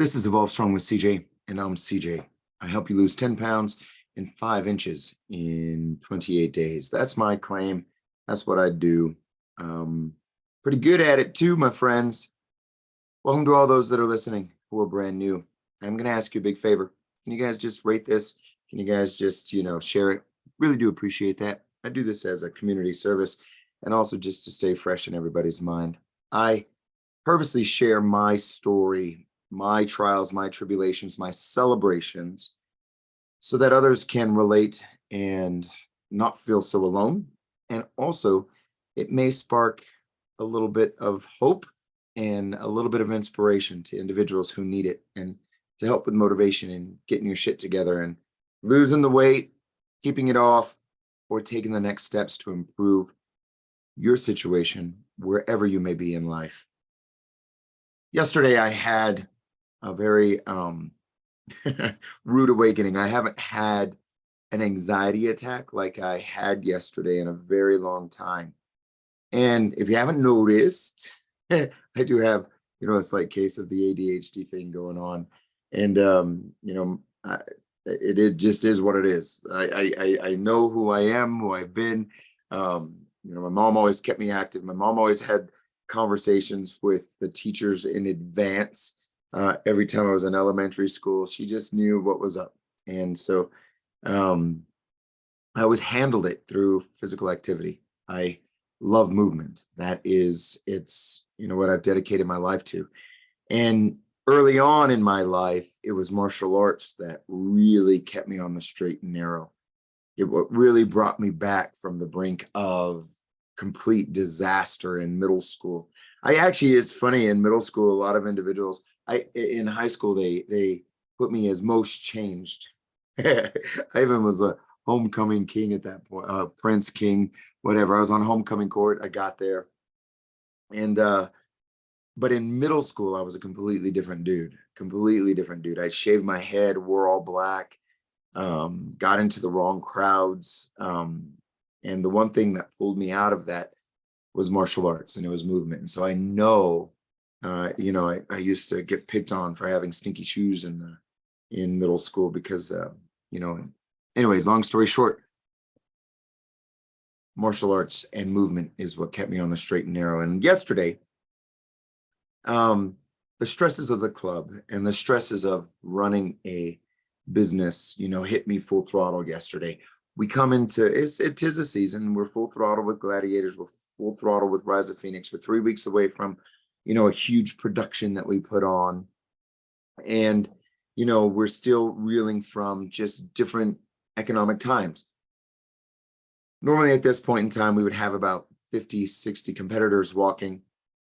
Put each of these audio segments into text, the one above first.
This is Evolve Strong with CJ, and I'm CJ. I help you lose 10 pounds and 5 inches in 28 days. That's my claim. That's what I do. Pretty good at it too, my friends. Welcome to all those that are listening who are brand new. I'm going to ask you a big favor. Can you guys just rate this? Can you guys just, share it? Really do appreciate that. I do this as a community service and also just to stay fresh in everybody's mind. I purposely share my story, my trials, my tribulations, my celebrations, so that others can relate and not feel so alone. And also, it may spark a little bit of hope and a little bit of inspiration to individuals who need it, and to help with motivation and getting your shit together and losing the weight, keeping it off, or taking the next steps to improve your situation wherever you may be in life. Yesterday, I had a very rude awakening. I haven't had an anxiety attack like I had yesterday in a very long time. And if you haven't noticed, I do have, a slight case of the ADHD thing going on. And, it just is what it is. I know who I am, who I've been. My mom always kept me active. My mom always had conversations with the teachers in advance. Every time I was in elementary school, she just knew what was up. And so I always handled it through physical activity. I love movement. It's what I've dedicated my life to. And early on in my life, it was martial arts that really kept me on the straight and narrow. What really brought me back from the brink of complete disaster in middle school. It's funny, in middle school, a lot of individuals, in high school, they put me as most changed. I even was a homecoming king at that point, prince, king, whatever. I was on homecoming court. I got there. And, but in middle school, I was a completely different dude. I shaved my head, wore all black, got into the wrong crowds. And the one thing that pulled me out of that was martial arts, and it was movement. And so I know, I used to get picked on for having stinky shoes in middle school because, anyways, long story short, martial arts and movement is what kept me on the straight and narrow. And yesterday, the stresses of the club and the stresses of running a business, hit me full throttle yesterday. We come into it is a season. We're full throttle with Gladiators. We're full throttle with Rise of Phoenix. We're 3 weeks away from, a huge production that we put on. And, we're still reeling from just different economic times. Normally at this point in time, we would have about 50, 60 competitors walking.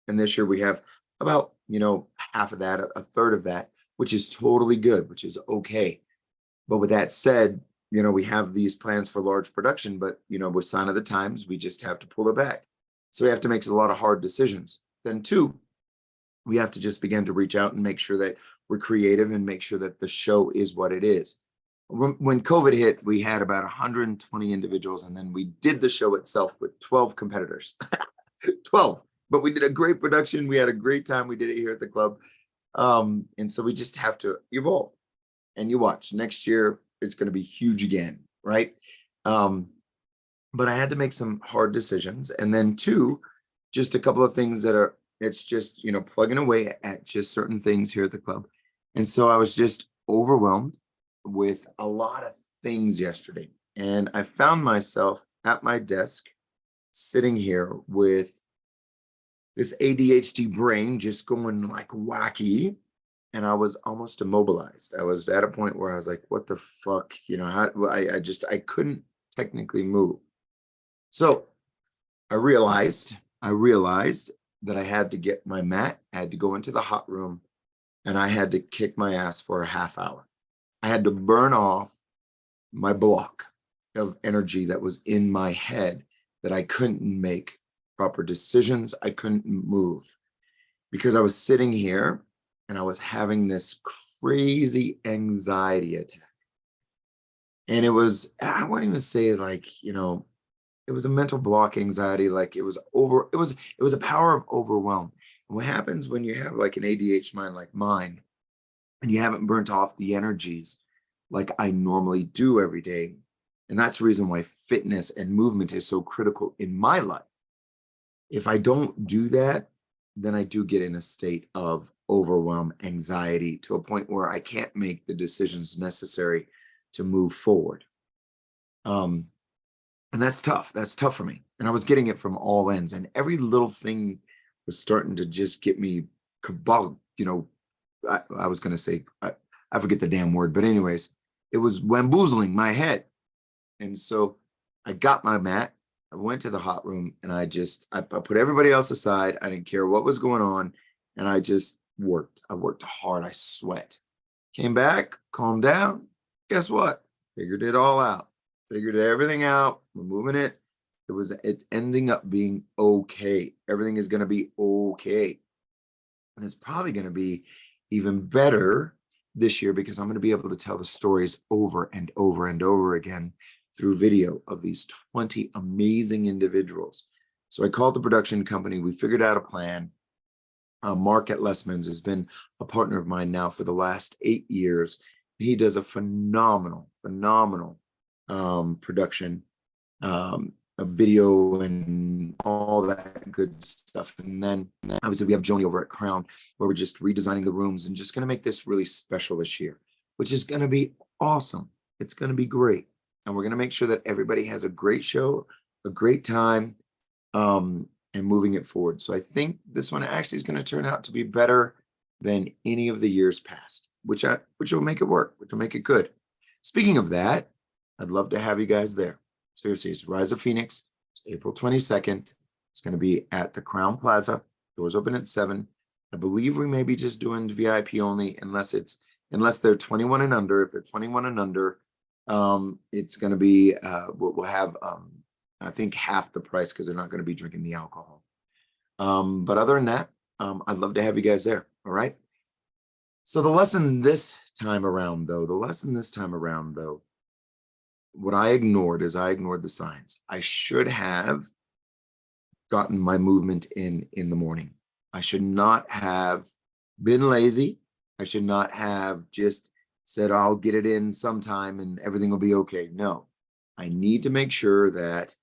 And this year we have about, half of that, a third of that, which is totally good, which is okay. But with that said, we have these plans for large production, but, with sign of the times, we just have to pull it back. So we have to make a lot of hard decisions. Then 2, we have to just begin to reach out and make sure that we're creative and make sure that the show is what it is. When COVID hit, we had about 120 individuals, and then we did the show itself with 12 competitors. 12. But we did a great production. We had a great time. We did it here at the club. And so we just have to evolve. And you watch, next year, it's going to be huge again, right? But I had to make some hard decisions. And then 2, just a couple of things it's just, plugging away at just certain things here at the club. And so I was just overwhelmed with a lot of things yesterday. And I found myself at my desk sitting here with this ADHD brain just going like wacky. And I was almost immobilized. I was at a point where I was like, what the fuck? I couldn't technically move. So I realized that I had to get my mat, I had to go into the hot room, and I had to kick my ass for a half hour. I had to burn off my block of energy that was in my head, that I couldn't make proper decisions. I couldn't move because I was sitting here and I was having this crazy anxiety attack. And it was, I wouldn't even say like, it was a mental block anxiety. Like it was a power of overwhelm. And what happens when you have like an ADHD mind like mine and you haven't burnt off the energies like I normally do every day. And that's the reason why fitness and movement is so critical in my life. If I don't do that, then I do get in a state of overwhelm anxiety to a point where I can't make the decisions necessary to move forward. And that's tough. That's tough for me. And I was getting it from all ends, and every little thing was starting to just get me cabal. I was going to say, I forget the damn word, but anyways, it was bamboozling my head. And so I got my mat. I went to the hot room, and I put everybody else aside. I didn't care what was going on. And I just worked. I worked hard. I sweat. Came back, calmed down. Guess what? Figured it all out. Figured everything out. We're moving it. It's ending up being okay. Everything is going to be okay. And it's probably going to be even better this year because I'm going to be able to tell the stories over and over and over again through video of these 20 amazing individuals. So I called the production company. We figured out a plan. Mark at Lessman's has been a partner of mine now for the last 8 years. He does a phenomenal production of video and all that good stuff. And then obviously we have Joni over at Crown, where we're just redesigning the rooms and just going to make this really special this year, which is going to be awesome. It's going to be great. And we're going to make sure that everybody has a great show, a great time, and moving it forward. So I think this one actually is going to turn out to be better than any of the years past, which will make it work, which will make it good. Speaking of that, I'd love to have you guys there. Seriously, it's Rise of Phoenix. It's April 22nd. It's going to be at the Crown Plaza. Doors open at 7. I believe we may be just doing VIP only unless they're 21 and under. If they're 21 and under, it's going to be, we'll have, I think half the price because they're not going to be drinking the alcohol. But other than that, I'd love to have you guys there. All right. So the lesson this time around, though, what I ignored the signs. I should have gotten my movement in the morning. I should not have been lazy. I should not have just said, I'll get it in sometime and everything will be okay. No, I need to make sure that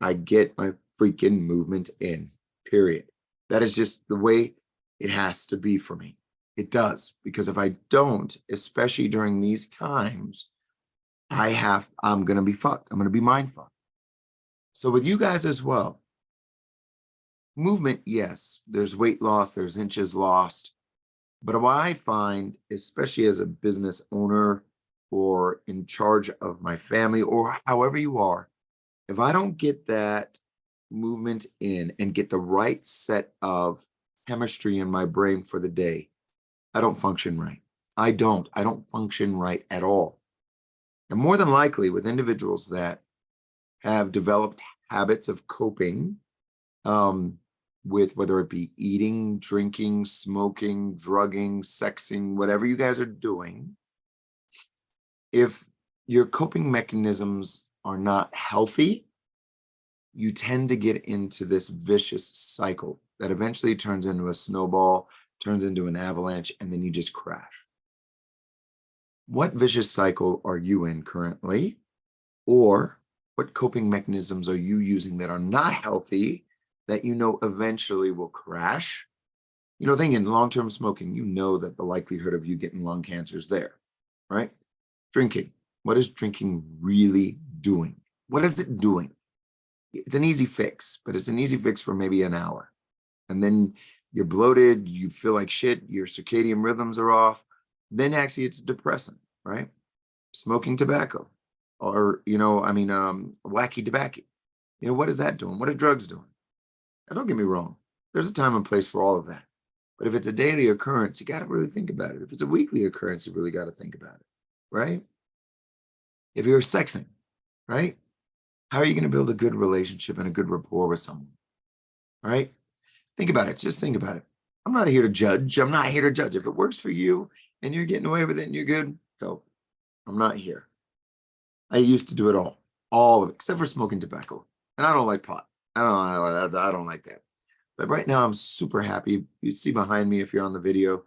I get my freaking movement in, period. That is just the way it has to be for me. It does, because if I don't, especially during these times, I'm going to be fucked. I'm going to be mind fucked. So with you guys as well, movement, yes, there's weight loss, there's inches lost. But what I find, especially as a business owner or in charge of my family or however you are, if I don't get that movement in and get the right set of chemistry in my brain for the day, I don't function right. I don't function right at all. And more than likely with individuals that have developed habits of coping with whether it be eating, drinking, smoking, drugging, sexing, whatever you guys are doing, if your coping mechanisms are not healthy, you tend to get into this vicious cycle that eventually turns into a snowball, turns into an avalanche, and then you just crash. What vicious cycle are you in currently? Or what coping mechanisms are you using that are not healthy that you know eventually will crash? Thinking long-term smoking, that the likelihood of you getting lung cancer is there, right? Drinking. What is drinking really doing? What is it doing? It's an easy fix, but it's an easy fix for maybe an hour. And then you're bloated, you feel like shit, your circadian rhythms are off. Then actually it's depressing, right? Smoking tobacco or, wacky tobacco. What is that doing? What are drugs doing? Now, don't get me wrong. There's a time and place for all of that. But if it's a daily occurrence, you got to really think about it. If it's a weekly occurrence, you really got to think about it, right? If you're sexing, right? How are you going to build a good relationship and a good rapport with someone, right? Think about it. Just think about it. I'm not here to judge. If it works for you and you're getting away with it and you're good, go. I'm not here. I used to do it all of it, except for smoking tobacco. And I don't like pot. I don't like that. But right now I'm super happy. You see behind me, if you're on the video,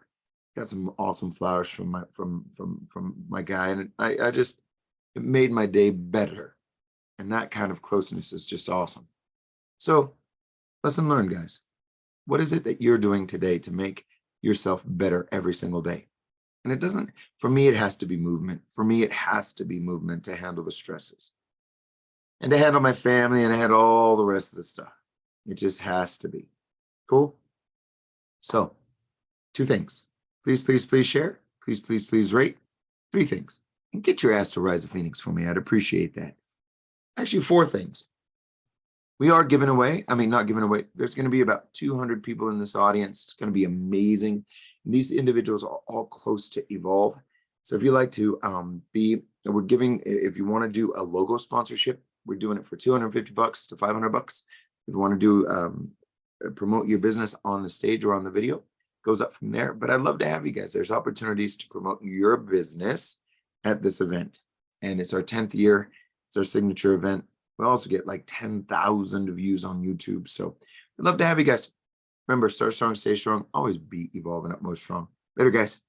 Got some awesome flowers from my guy, and I just, it made my day better. And that kind of closeness is just awesome. So, lesson learned, guys. What is it that you're doing today to make yourself better every single day? And it doesn't, for me, it has to be movement. For me, it has to be movement to handle the stresses and to handle my family and to handle all the rest of the stuff. It just has to be. Cool? So, 2 things. Please, please, please share. Please, please, please rate. 3 things. And get your ass to Rise of Phoenix for me. I'd appreciate that. Actually, 4 things. We are giving away, not giving away, there's going to be about 200 people in this audience. It's going to be amazing. And these individuals are all close to Evolve. So if you like to we're giving, if you want to do a logo sponsorship, we're doing it for $250 to $500. If you want to do promote your business on the stage or on the video, goes up from there. But I'd love to have you guys. There's opportunities to promote your business at this event. And it's our 10th year. It's our signature event. We also get like 10,000 views on YouTube. So I'd love to have you guys. Remember, start strong, stay strong, always be evolving utmost strong. Later, guys.